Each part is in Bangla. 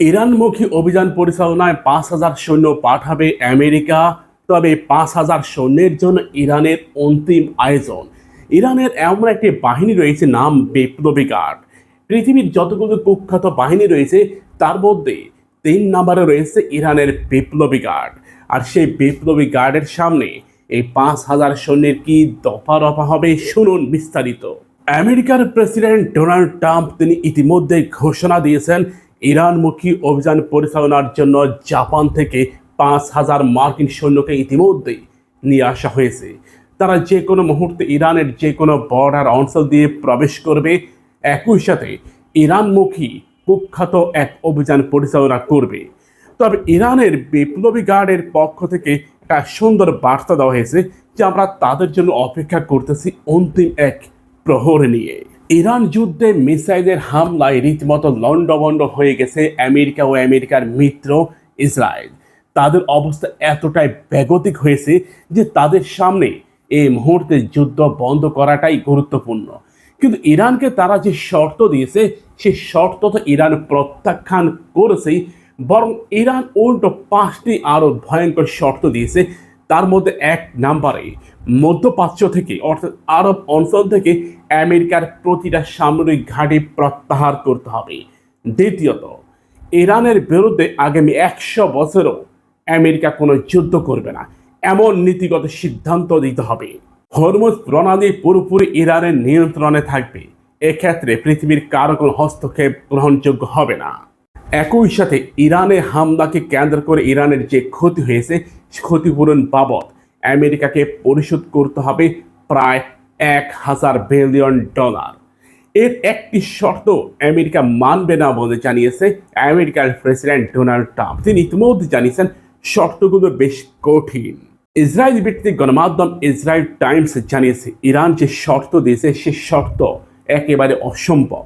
ইরানমুখী অভিযান পরিচালনায় 5,000 সৈন্য পাঠাবে আমেরিকা। তবে 5,000 সৈন্যের জন্য ইরানের অন্তিম আয়োজন। ইরানের এমন একটি বাহিনী রয়েছে, নাম বিপ্লবী গার্ড। পৃথিবীর যতগুলো কুখ্যাত বাহিনী রয়েছে তার মধ্যে 3 নম্বরে রয়েছে ইরানের বিপ্লবী গার্ড। আর সেই বিপ্লবী গার্ডের সামনে এই 5,000 সৈন্যের কি দফা রফা হবে, শুনুন বিস্তারিত। আমেরিকার প্রেসিডেন্ট ডোনাল্ড ট্রাম্প তিনি ইতিমধ্যে ঘোষণা দিয়েছেন ইরানমুখী অভিযান পরিচালনার জন্য জাপান থেকে 5,000 মার্কিন সৈন্যকে ইতিমধ্যেই নিয়ে আসা হয়েছে। তারা যে কোনো মুহূর্তে ইরানের যে কোনো বর্ডার অঞ্চল দিয়ে প্রবেশ করবে, একই সাথে ইরানমুখী কুখ্যাত এক অভিযান পরিচালনা করবে। তবে ইরানের বিপ্লবী গার্ডের পক্ষ থেকে একটা সুন্দর বার্তা দেওয়া হয়েছে যে আমরা তাদের জন্য অপেক্ষা করতেছি অন্তিম এক প্রহর নিয়ে। ইরান যুদ্ধে মিসাইলের হামলায় রীতিমতো লন্ডভন্ড হয়ে গেছে আমেরিকা ও আমেরিকার মিত্র ইসরায়েল। তাদের অবস্থা এতটাই বেগতিক হয়েছে যে তাদের সামনে এই মুহূর্তে যুদ্ধ বন্ধ করাটাই গুরুত্বপূর্ণ। কিন্তু ইরানকে তারা যে শর্ত দিয়েছে সেই শর্ত তো ইরান প্রত্যাখ্যান করেছেই, বরং ইরান উল্টো 5টি আরো ভয়ঙ্কর শর্ত দিয়েছে। তার মধ্যে 1 নম্বরে মধ্যপ্রাচ্য থেকে অর্থাৎ আরব অঞ্চল থেকে আমেরিকার প্রতিটা সামরিক ঘাঁটি প্রত্যাহার করতে হবে। দ্বিতীয়ত, ইরানের বিরুদ্ধে আগামী 100 বছরও আমেরিকা কোনো যুদ্ধ করবে না, এমন নীতিগত সিদ্ধান্ত দিতে হবে। হরমুজ প্রণালী পুরোপুরি ইরানের নিয়ন্ত্রণে থাকবে, এক্ষেত্রে পৃথিবীর কারো কোনো হস্তক্ষেপ গ্রহণযোগ্য হবে না। একই সাথে ইরানে হামলাকে কেন্দ্র করে ইরানের যে ক্ষতি হয়েছে ক্ষতিপূরণ বাবদ আমেরিকাকে পরিশোধ করতে হবে প্রায় $1,000 বিলিয়ন। এর একটি শর্ত আমেরিকা মানবে না বলে জানিয়েছে আমেরিকার প্রেসিডেন্ট ডোনাল্ড ট্রাম্প। তিনি ইতিমধ্যে জানিয়েছেন শর্তগুলো বেশ কঠিন। ইসরায়েল ভিত্তিক গণমাধ্যম ইসরায়েল টাইমস জানিয়েছে ইরান যে শর্ত দিয়েছে সে শর্ত একেবারে অসম্ভব,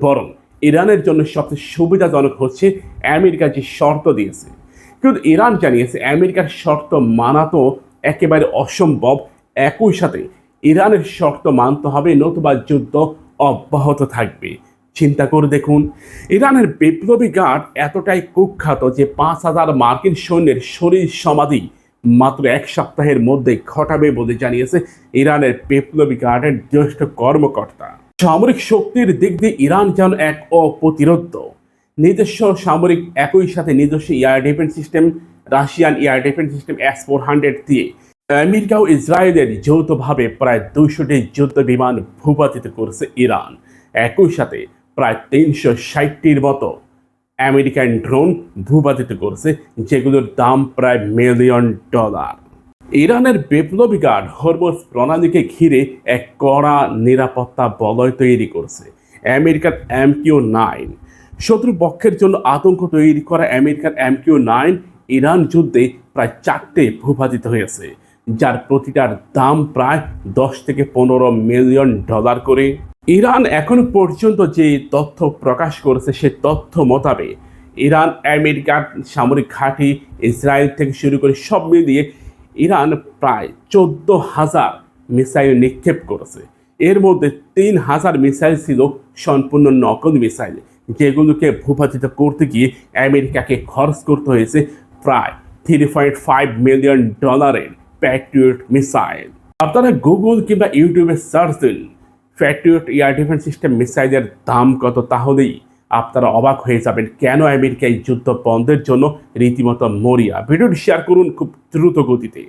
বরং ইরানের জন্য সবচেয়ে সুবিধাজনক হচ্ছে আমেরিকা যে শর্ত দিয়েছে। কিন্তু ইরান জানিয়েছে আমেরিকার শর্ত মানা তো একেবারে অসম্ভব, একই সাথে ইরানের শর্ত মানতে হবে, নতুবা যুদ্ধ অব্যাহত থাকবে। চিন্তা করে দেখুন, ইরানের বিপ্লবী গার্ড এতটাই কুখ্যাত যে 5,000 মার্কিন সৈন্যের শরীর সমাধি মাত্র 1 সপ্তাহের মধ্যে ঘটাবে বলে জানিয়েছে ইরানের বিপ্লবী গার্ডের জ্যেষ্ঠ কর্মকর্তা। সামরিক শক্তির দিক দিয়ে ইরান যেন এক অপ্রতিরোধ্য। নিজস্ব সামরিক একই সাথে নিজস্ব air defence system, Russian air defence system S-400 দিয়ে আমেরিকা ও ইসরায়েলের যৌথভাবে প্রায় 200টি যুদ্ধ বিমান ভূপাতিত করছে ইরান। একই সাথে প্রায় 360টির মতো আমেরিকান ড্রোন ভূপাতিত করছে, যেগুলোর দাম প্রায় $1 মিলিয়ন। ইরানের বিপ্লবী গার্ড হরমুজ প্রণালীকে ঘিরে এক কড়া নিরাপত্তা বলয় তৈরি করছে। আমেরিকার MQ-9 শত্রুপক্ষের জন্য আতঙ্ক তৈরি করা আমেরিকার MQ-9 ইরান যুদ্ধে প্রায় 4টে ভূপাতিত হয়েছে, যার প্রতিটার দাম প্রায় $10 থেকে $15 মিলিয়ন করে। ইরান এখন পর্যন্ত যে তথ্য প্রকাশ করেছে সে তথ্য মোতাবেক ইরান আমেরিকার সামরিক ঘাঁটি, ইসরায়েল থেকে শুরু করে সব মিলিয়ে ইরান প্রায় 14,000 মিসাইল নিক্ষেপ করেছে। এর মধ্যে 3,000 মিসাইল ছিল সম্পূর্ণ নকল মিসাইল, যেগুলোকে ভূপাতিত করতে গিয়ে আমেরিকাকে খরচ করতে হয়েছে প্রায় $3.5 মিলিয়ন প্যাট্রিয়ট মিসাইল। আপনারা গুগল কিংবা ইউটিউবে সার্চ দিন প্যাট্রিয়ট এয়ার ডিফেন্স সিস্টেম মিসাইলের দাম কত, তাহলেই আপনারা অবাক হয়ে যাবেন কেন আমেরিকা এই যুদ্ধ বন্ধের জন্য রীতিমতো মরিয়া। ভিডিওটি শেয়ার করুন খুব দ্রুত গতিতে।